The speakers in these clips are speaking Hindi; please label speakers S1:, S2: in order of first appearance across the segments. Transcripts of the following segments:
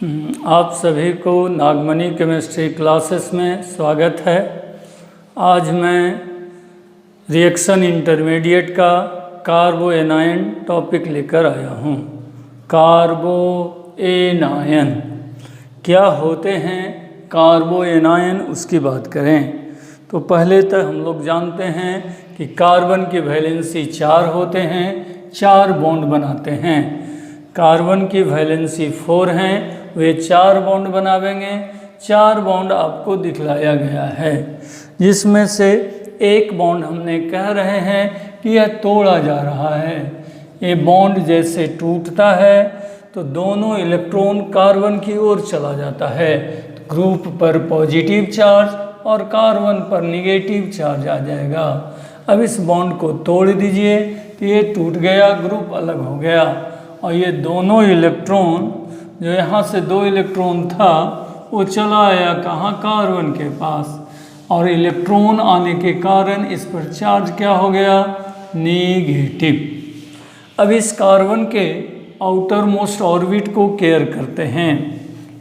S1: आप सभी को नागमणि केमिस्ट्री क्लासेस में स्वागत है। आज मैं रिएक्शन इंटरमीडिएट का कार्बो एनायन टॉपिक लेकर आया हूँ। कार्बो एनायन क्या होते हैं, कार्बो एनायन उसकी बात करें तो पहले तक हम लोग जानते हैं कि कार्बन की वैलेंसी 4 होते हैं, 4 बॉन्ड बनाते हैं। कार्बन की वैलेंसी 4 हैं, वे 4 बॉन्ड बनावेंगे। 4 बॉन्ड आपको दिखलाया गया है, जिसमें से एक बॉन्ड हमने कह रहे हैं कि यह तोड़ा जा रहा है। ये बॉन्ड जैसे टूटता है तो दोनों इलेक्ट्रॉन कार्बन की ओर चला जाता है। ग्रुप पर पॉजिटिव चार्ज और कार्बन पर निगेटिव चार्ज आ जाएगा। अब इस बॉन्ड को तोड़ दीजिए तो ये टूट गया, ग्रुप अलग हो गया और ये दोनों इलेक्ट्रॉन, जो यहाँ से 2 इलेक्ट्रॉन था वो चला आया कहाँ, कार्बन के पास, और इलेक्ट्रॉन आने के कारण इस पर चार्ज क्या हो गया, नेगेटिव। अब इस कार्बन के आउटर मोस्ट ऑर्बिट को केयर करते हैं।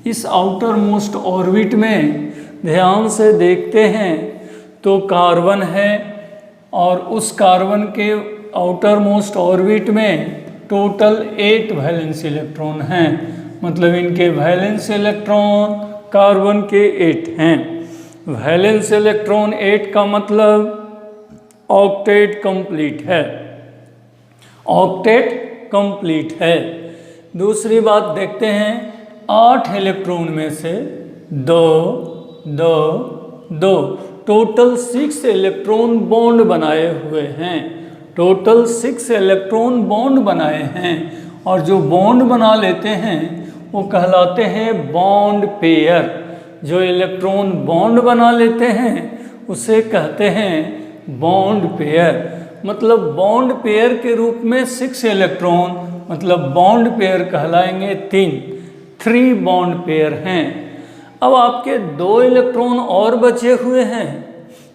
S1: इस आउटर मोस्ट ऑर्बिट में ध्यान से देखते हैं तो कार्बन है और उस कार्बन के आउटर मोस्ट ऑर्बिट में टोटल 8 वैलेंस इलेक्ट्रॉन हैं। मतलब इनके वैलेंस इलेक्ट्रॉन कार्बन के 8 हैं। वैलेंस इलेक्ट्रॉन 8 का मतलब ऑक्टेट कंप्लीट है, ऑक्टेट कंप्लीट है। दूसरी बात देखते हैं, 8 इलेक्ट्रॉन में से 2 2 2 टोटल 6 इलेक्ट्रॉन बॉन्ड बनाए हुए हैं। टोटल 6 इलेक्ट्रॉन बॉन्ड बनाए हैं और जो बॉन्ड बना लेते हैं वो कहलाते हैं बॉन्ड पेयर। जो इलेक्ट्रॉन बॉन्ड बना लेते हैं उसे कहते हैं बॉन्ड पेयर। मतलब बॉन्ड पेयर के रूप में 6 इलेक्ट्रॉन, मतलब बॉन्ड पेयर कहलाएंगे 3 बॉन्ड पेयर हैं। अब आपके 2 इलेक्ट्रॉन और बचे हुए हैं।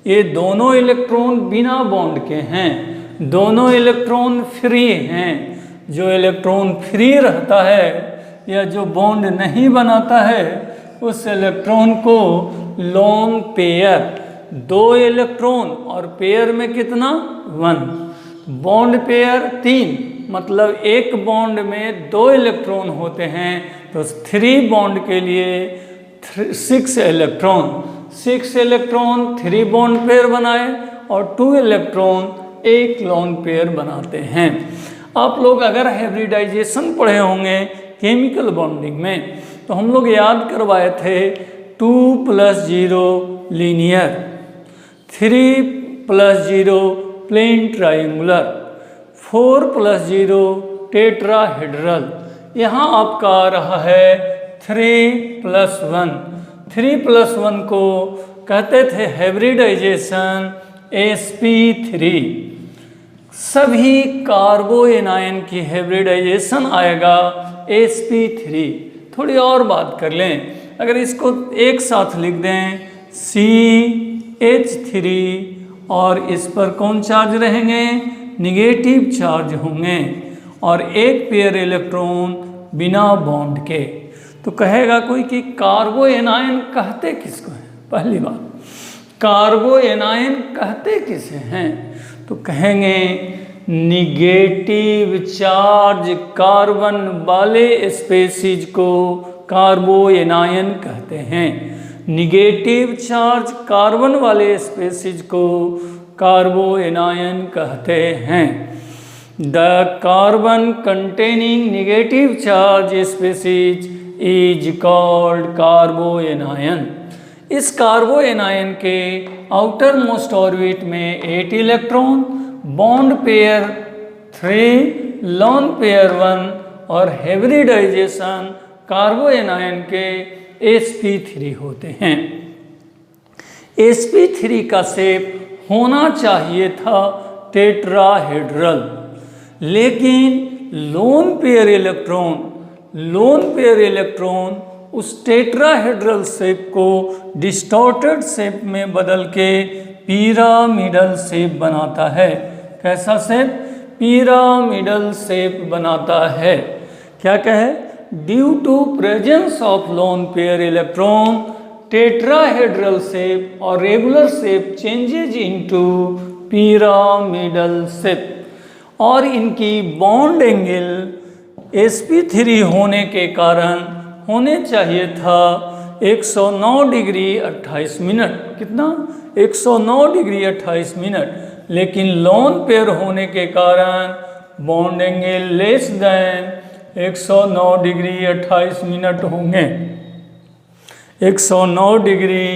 S1: ये दोनों इलेक्ट्रॉन बिना बॉन्ड के हैं, दोनों इलेक्ट्रॉन फ्री हैं। जो इलेक्ट्रॉन फ्री रहता है या जो बॉन्ड नहीं बनाता है उस इलेक्ट्रॉन को लोन पेयर, 2 इलेक्ट्रॉन और पेयर में कितना, 1। बॉन्ड पेयर 3, मतलब एक बॉन्ड में 2 इलेक्ट्रॉन होते हैं तो 3 बॉन्ड के लिए 6 इलेक्ट्रॉन, 6 इलेक्ट्रॉन 3 बॉन्ड पेयर बनाए और 2 इलेक्ट्रॉन एक लोन पेयर बनाते हैं। आप लोग अगर हाइब्रिडाइजेशन पढ़े होंगे केमिकल बॉन्डिंग में तो हम लोग याद करवाए थे 2 + 0 लीनियर, 3 + 0 प्लेन ट्रायंगुलर, 4 + 0 टेट्राहेड्रल। यहाँ आपका आ रहा है 3 + 1। 3 + 1 को कहते थे हाइब्रिडाइजेशन sp3। सभी कार्बो एनायन की हाइब्रिडाइजेशन आएगा sp3। थोड़ी और बात कर लें, अगर इसको एक साथ लिख दें CH3 और इस पर कौन चार्ज रहेंगे, निगेटिव चार्ज होंगे और एक पेयर इलेक्ट्रॉन बिना बॉन्ड के, तो कहेगा कोई कि कार्बो एनायन कहते किसको हैं। पहली बात, कार्बो एनायन कहते किसे हैं, तो कहेंगे निगेटिव चार्ज कार्बन वाले स्पेसीज को कार्बो एनायन कहते हैं। निगेटिव चार्ज कार्बन वाले स्पेसीज को कार्बो एनायन कहते हैं। The carbon containing negative charge species is called कार्बो anion. इस कार्बो एनायन के आउटर मोस्ट ऑर्बिट में 8 electron, bond pair 3, lone pair 1 और हाइब्रिडाइजेशन कार्बो एनायन के sp3 होते हैं। sp3 का शेप होना चाहिए था टेट्राहेड्रल, लेकिन लोन पेयर इलेक्ट्रॉन उस टेट्राहेड्रल शेप को डिस्टॉर्टेड शेप में बदल के पिरामिडल शेप बनाता है। कैसा शेप, पिरामिडल शेप बनाता है। क्या कहे, due to presence of lone pair electron tetrahedral shape और regular shape changes into pyramidal shape. और इनकी बॉन्ड एंगल sp3 होने के कारण होने चाहिए था 109 डिग्री 28 मिनट। कितना? 109 डिग्री 28 मिनट। लेकिन लोन पेयर होने के कारण bond angle less than 109 degree 28 minute होंगे। 109 डिग्री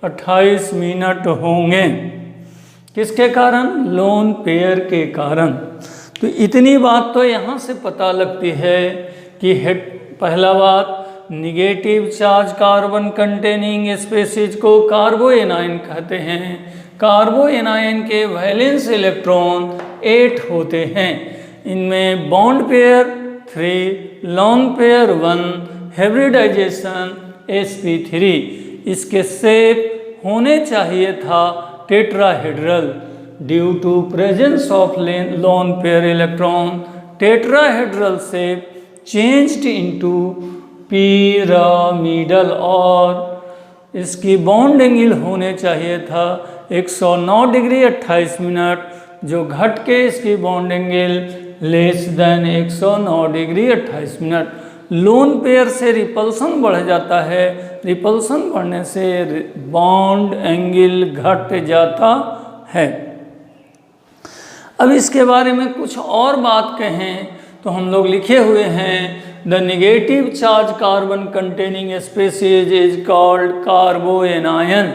S1: 28 मिनट होंगे। किसके कारण? लोन पेयर के कारण। तो इतनी बात तो यहाँ से पता लगती है कि पहला बात, negative charge carbon containing species को कार्बो एनायन कहते हैं। कार्बो एनायन के वैलेंस इलेक्ट्रॉन 8 होते हैं। इनमें bond pair 3, lone pair 1, hybridisation sp3। इसके शेप होने चाहिए था tetrahedral. Due to presence of lone pair electron tetrahedral shape changed into pyramidal. और इसकी बॉन्ड एंगल होने चाहिए था 109 डिग्री 28 मिनट, जो घट के इसकी bond angle less than 109 degree 28 minute. Lone pair से रिपल्सन बढ़ जाता है, रिपल्सन बढ़ने से बॉन्ड एंगल घट जाता है। अब इसके बारे में कुछ और बात कहें तो हम लोग लिखे हुए हैं, the negative charge carbon containing species is called carbanion.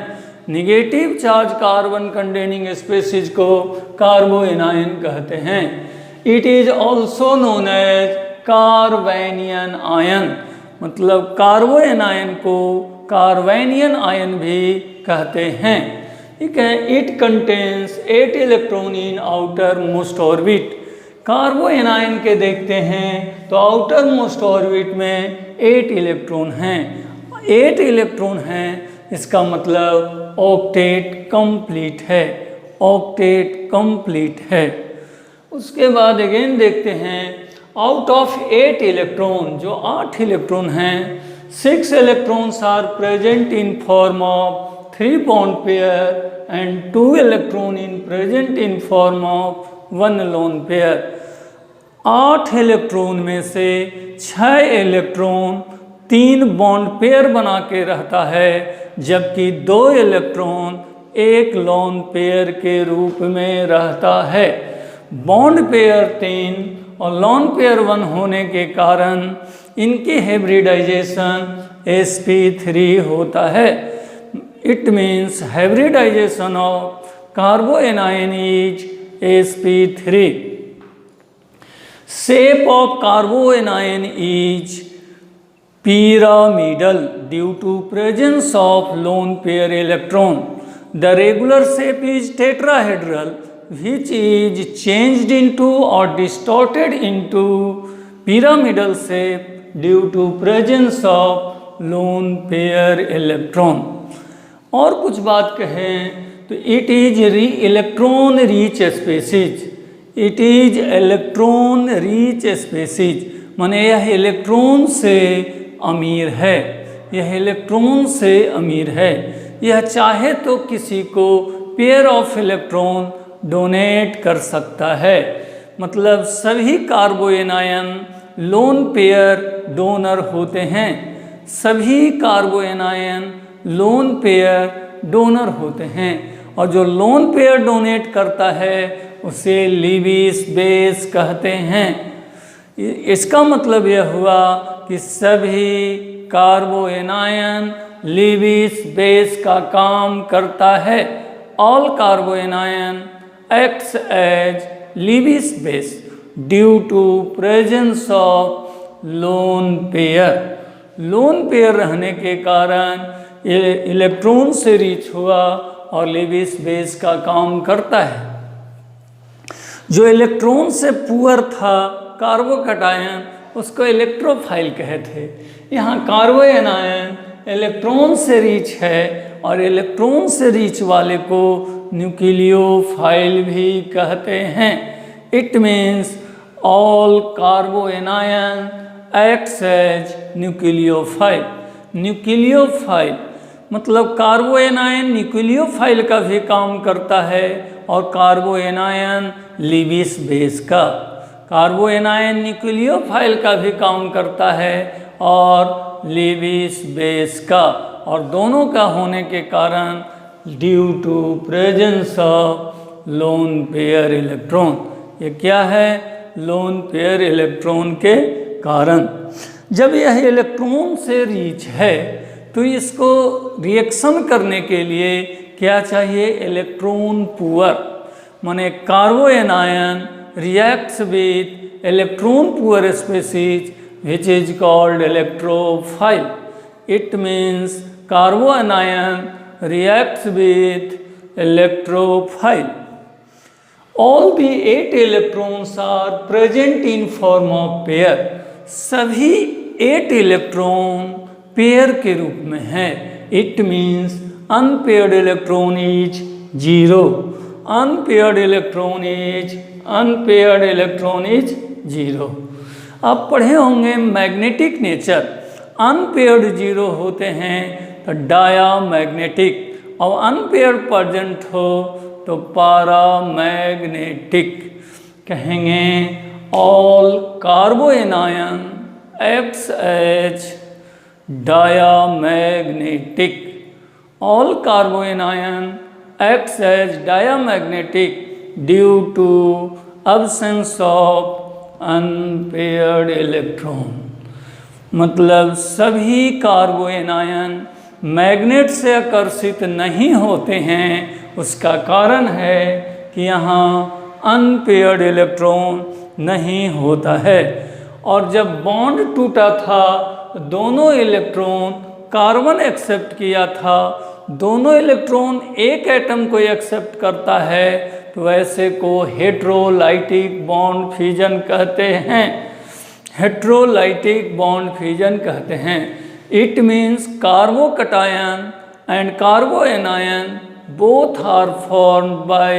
S1: Negative charge carbon containing species को कार्बो एनायन कहते हैं। It is also known as carbanion ion. मतलब कार्बो एनायन को कार्बेनियन आयन भी कहते हैं। ठीक है। It contains 8 electron in outer most orbit. कार्बो anion के देखते हैं तो आउटर मोस्ट ऑर्बिट में 8 इलेक्ट्रॉन हैं। 8 इलेक्ट्रॉन हैं, इसका मतलब ऑक्टेट कंप्लीट है। ऑक्टेट कंप्लीट है। उसके बाद अगेन देखते हैं, आउट ऑफ 8 इलेक्ट्रॉन, जो 8 इलेक्ट्रॉन हैं, 6 electrons are present in form of 3 bond pair and 2 electron in present in form of 1 lone pair। 8 electron में से 6 इलेक्ट्रॉन 3 बॉन्ड पेयर बना के रहता है, जबकि 2 इलेक्ट्रॉन 1 लोन पेयर के रूप में रहता है। बॉन्ड पेयर 3 और लोन पेयर 1 होने के कारण इनकी हाइब्रिडाइजेशन sp3 होता है। It means hybridization of carboanion is sp3। Shape of carboanion is pyramidal due to presence of lone pair electron। The regular shape is tetrahedral, which is changed into or distorted into pyramidal shape due to presence of lone pair electron। और कुछ बात कहें तो it is electron rich species. It is electron rich species, माने यह इलेक्ट्रॉन से अमीर है। यह इलेक्ट्रॉन से अमीर है। यह चाहे तो किसी को पेयर ऑफ इलेक्ट्रॉन डोनेट कर सकता है। मतलब सभी कार्बोएनायन लोन पेयर डोनर होते हैं। सभी कार्बोएनायन लोन पेयर डोनर होते हैं। और जो लोन पेयर डोनेट करता है उसे लीविस बेस कहते हैं। इसका मतलब यह हुआ कि सभी कार्बोएनायन लीविस बेस का काम करता है। All carbanion acts as Lewis base due to presence of lone pair. Lone pair रहने के कारण ये इलेक्ट्रॉन से रीच हुआ और लीविस बेस का काम करता है। जो इलेक्ट्रॉन से पुअर था कार्बोकैटायन, उसको इलेक्ट्रोफाइल कहे थे। यहाँ कार्बोएनायन इलेक्ट्रॉन से रिच है और इलेक्ट्रॉन से रिच वाले को न्यूक्लियोफाइल भी कहते हैं। It means all carbanion acts as nucleophile. Nucleophile मतलब कार्बो एनायन न्यूक्लियोफाइल का भी काम करता है और कार्बो एनायन लीविस बेस का। कार्बो एनायन न्यूक्लियोफाइल का भी काम करता है और लीविस बेस का, और दोनों का होने के कारण due to presence of lone pair electron. ये क्या है? लोन पेयर इलेक्ट्रॉन के कारण। जब यह इलेक्ट्रॉन से रिच है तो इसको रिएक्शन करने के लिए क्या चाहिए? इलेक्ट्रॉन पुअर, माने कार्बो anion reacts with electron poor species which is called electrophile. It means carbanion reacts with electrophile. All the 8 electrons are present in form of pair. सभी 8 इलेक्ट्रॉन पेयर के रूप में है। It means unpaired electron is 0. Unpaired electron is 0। आप पढ़े होंगे मैग्नेटिक नेचर, अनपेयर्ड 0 होते हैं तो डायामैग्नेटिक, और अनपेयर्ड प्रेजेंट हो तो पैरामैग्नेटिक। कहेंगे all carbanion acts as diamagnetic. All carbanion acts as diamagnetic due to absence of unpaired electron। मतलब सभी कार्बो एनायन मैग्नेट से आकर्षित नहीं होते हैं। उसका कारण है कि यहाँ अनपेयर्ड इलेक्ट्रॉन नहीं होता है। और जब बॉन्ड टूटा था दोनों इलेक्ट्रॉन कार्बन एक्सेप्ट किया था, दोनों इलेक्ट्रॉन एक एटम को एक्सेप्ट करता है तो वैसे को हेट्रोलाइटिक बॉन्ड फ्यूजन कहते हैं। हेट्रोलाइटिक बॉन्ड फ्यूजन कहते हैं। It means carbocation and carbanion both are formed by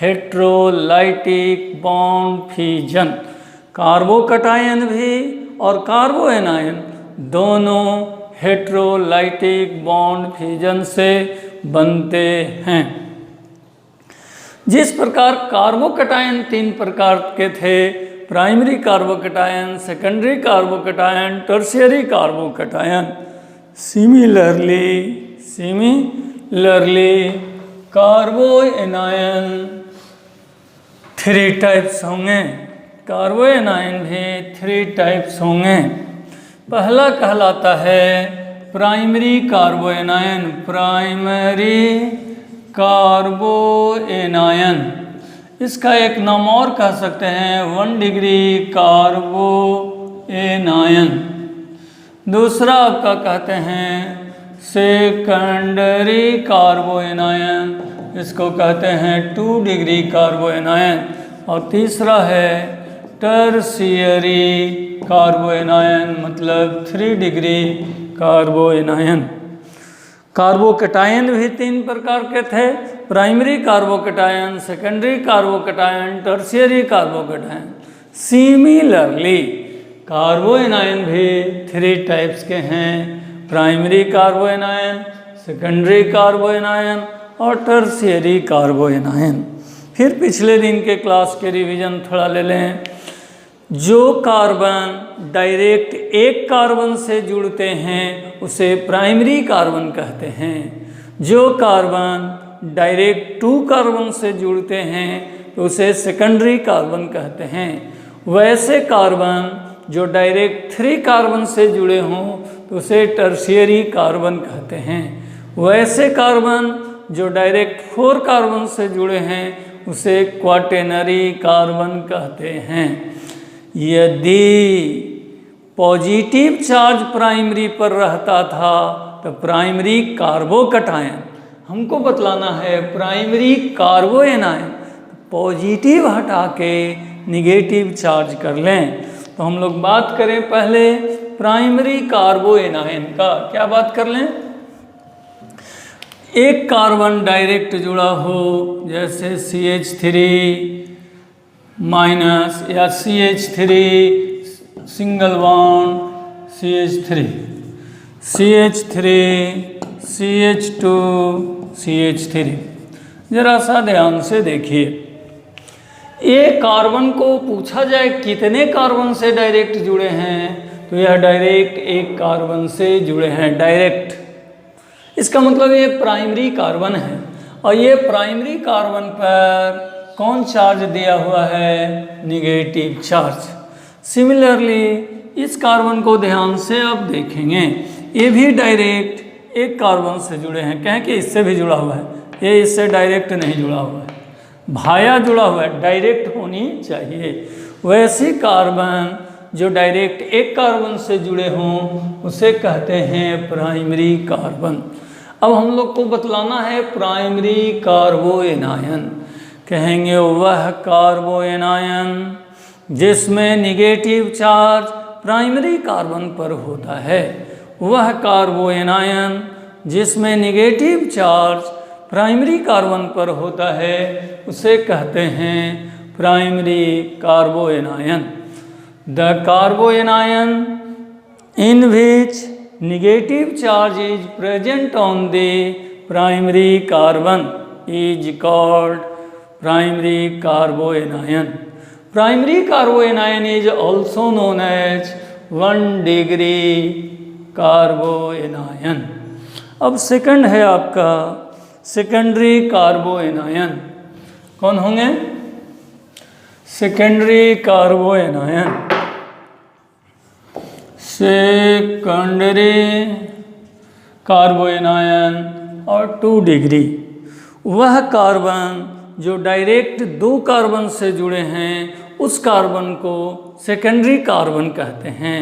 S1: heterolytic bond fusion. Carbocation भी और कार्बो एनायन दोनों हेट्रोलाइटिक बॉन्ड फ्यूजन से बनते हैं। जिस प्रकार कार्बोकटायन 3 प्रकार के थे, primary carbocation, secondary carbocation, tertiary carbocation. Similarly carbanion 3 types होंगे। कार्बो एनायन भी 3 टाइप्स होंगे। पहला कहलाता है प्राइमरी कार्बो एनायन। प्राइमरी कार्बो एनायन, इसका एक नाम और कह सकते हैं 1 डिग्री कार्बो एनायन। दूसरा आपका कहते हैं सेकेंडरी कार्बो एनायन, इसको कहते हैं 2 डिग्री कार्बो एनायन। और तीसरा है टर्शियरी कार्बो एनायन, मतलब 3 डिग्री कार्बो एनायन। कार्बोकटायन भी 3 प्रकार के थे, primary carbocation, secondary carbocation, tertiary carbocation. Similarly carbanion भी 3 टाइप्स के हैं, primary carbanion, secondary carbanion और टर्शियरी कार्बो एनायन। फिर पिछले दिन के क्लास के रिवीजन थोड़ा ले लें। जो कार्बन डायरेक्ट एक कार्बन से जुड़ते हैं उसे प्राइमरी कार्बन कहते हैं। जो कार्बन डायरेक्ट 2 कार्बन से जुड़ते हैं तो उसे सेकेंडरी कार्बन कहते हैं। वैसे कार्बन जो डायरेक्ट 3 कार्बन से जुड़े हों तो उसे टर्शियरी कार्बन कहते हैं। वैसे कार्बन जो डायरेक्ट 4 कार्बन से जुड़े हैं उसे क्वाटेनरी कार्बन कहते हैं। यदि पॉजिटिव चार्ज प्राइमरी पर रहता था तो प्राइमरी कार्बोकटायन, हमको बतलाना है प्राइमरी कार्बो एनायन, पॉजिटिव हटा के निगेटिव चार्ज कर लें। तो हम लोग बात करें पहले प्राइमरी कार्बो एनायन का। क्या बात कर लें? एक कार्बन डायरेक्ट जुड़ा हो, जैसे CH3 माइनस या CH3 single bond CH3, CH3, CH2, CH3। जरा सा ध्यान से देखिए, ये कार्बन को पूछा जाए कितने कार्बन से डायरेक्ट जुड़े हैं, तो यह डायरेक्ट एक कार्बन से जुड़े हैं, डायरेक्ट। इसका मतलब ये प्राइमरी कार्बन है, और ये प्राइमरी कार्बन पर कौन चार्ज दिया हुआ है, निगेटिव चार्ज। सिमिलरली इस कार्बन को ध्यान से अब देखेंगे, ये भी डायरेक्ट एक कार्बन से जुड़े हैं, कहें कि इससे भी जुड़ा हुआ है, ये इससे डायरेक्ट नहीं जुड़ा हुआ है, भाया जुड़ा हुआ है, डायरेक्ट होनी चाहिए। वैसे कार्बन जो डायरेक्ट एक कार्बन से जुड़े हों उसे कहते हैं प्राइमरी कार्बन। अब हम लोग को बतलाना है प्राइमरी कार्बोएनायन। कहेंगे वह कार्बोएनायन जिसमें निगेटिव चार्ज प्राइमरी कार्बन पर होता है, वह कार्बोएनायन जिसमें निगेटिव चार्ज प्राइमरी कार्बन पर होता है उसे कहते हैं primary कार्बोएनायन। The कार्बोएनायन in which negative charge is present on the primary carbon is called primary carboanion. Primary carboanion is also known as 1 degree carboanion. अब सेकंड है आपका सेकेंडरी कार्बोएनायन। कौन होंगे? सेकेंडरी कार्बोएनायन। सेकेंडरी कार्बोएनायन और 2 डिग्री, वह कार्बन जो डायरेक्ट 2 कार्बन से जुड़े हैं उस कार्बन को सेकेंडरी कार्बन कहते हैं।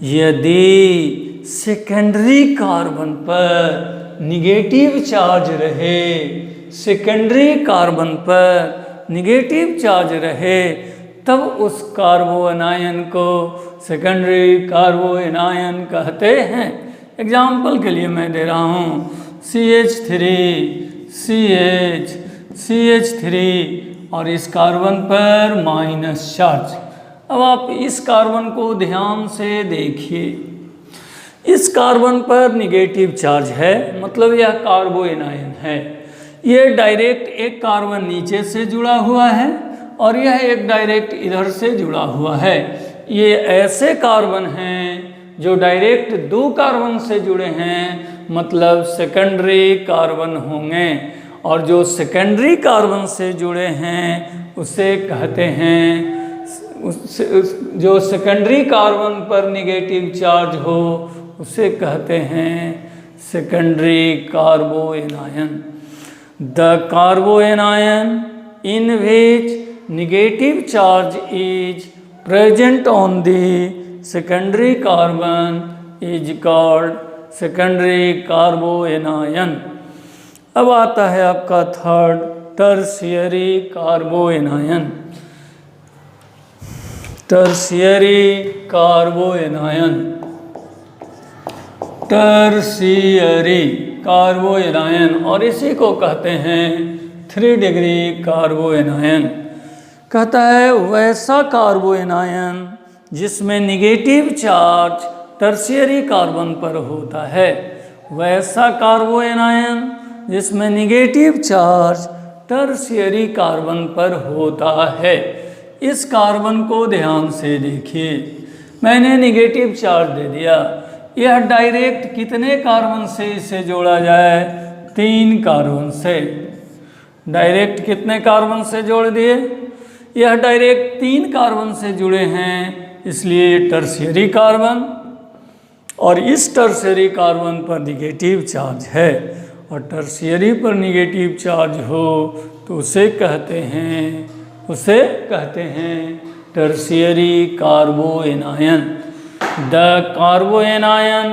S1: यदि सेकेंडरी कार्बन पर निगेटिव चार्ज रहे, सेकेंडरी कार्बन पर निगेटिव चार्ज रहे, तब उस कार्बोएनायन को सेकेंडरी कार्बोएनायन कहते हैं। एग्जाम्पल के लिए मैं दे रहा हूँ CH3, CH, CH3 और इस कार्बन पर माइनस चार्ज। अब आप इस कार्बन को ध्यान से देखिए, इस कार्बन पर निगेटिव चार्ज है, मतलब यह कार्बोएनायन है। ये डायरेक्ट एक कार्बन नीचे से जुड़ा हुआ है और यह एक डायरेक्ट इधर से जुड़ा हुआ है। ये ऐसे कार्बन हैं जो डायरेक्ट 2 कार्बन से जुड़े हैं, मतलब सेकेंडरी कार्बन होंगे। और जो सेकेंडरी कार्बन से जुड़े हैं उसे कहते हैं, जो सेकेंडरी कार्बन पर निगेटिव चार्ज हो उसे कहते हैं secondary कार्बोएनायन। The कार्बोएनायन in which negative charge is present on the secondary carbon is called secondary कार्बोएनायन। अब आता है आपका थर्ड, टर्शियरी कार्बोएनायन। टर्शियरी कार्बोएनायन, टर्शियरी कार्बोएनायन, और इसी को कहते हैं 3 डिग्री कार्बोएनायन। कहता है वैसा कार्बोएनायन जिसमें निगेटिव चार्ज टर्शियरी कार्बन पर होता है, वैसा कार्बोएनायन जिसमें निगेटिव चार्ज टर्शियरी कार्बन पर होता है। इस कार्बन को ध्यान से देखिए, मैंने निगेटिव चार्ज दे दिया। यह डायरेक्ट कितने कार्बन से इसे जोड़ा जाए? 3 कार्बन से। डायरेक्ट कितने कार्बन से जोड़ दिए? यह डायरेक्ट 3 कार्बन से जुड़े हैं, इसलिए टर्शियरी कार्बन। और इस टर्शियरी कार्बन पर निगेटिव चार्ज है, और टर्शियरी पर निगेटिव चार्ज हो तो उसे कहते हैं tertiary कार्बोएनायन। The कार्बोएनायन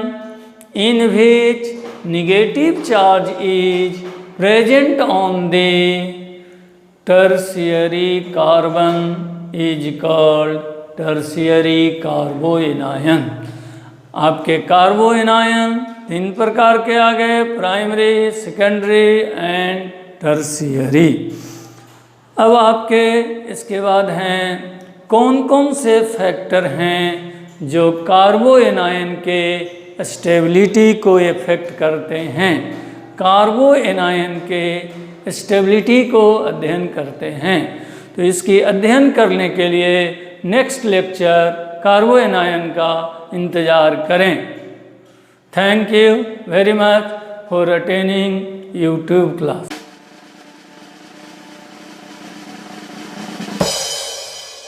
S1: in which negative charge is present on the tertiary carbon is called tertiary कार्बोएनायन। आपके कार्बोएनायन 3 प्रकार के आ गए, प्राइमरी, सेकेंडरी एंड टर्शियरी। अब आपके इसके बाद हैं कौन कौन से फैक्टर हैं जो कार्बो एनायन के स्टेबिलिटी को इफेक्ट करते हैं। कार्बो एनायन के स्टेबिलिटी को अध्ययन करते हैं। तो इसकी अध्ययन करने के लिए नेक्स्ट लेक्चर कार्बो एनायन का इंतज़ार करें। Thank you very much for attending YouTube class.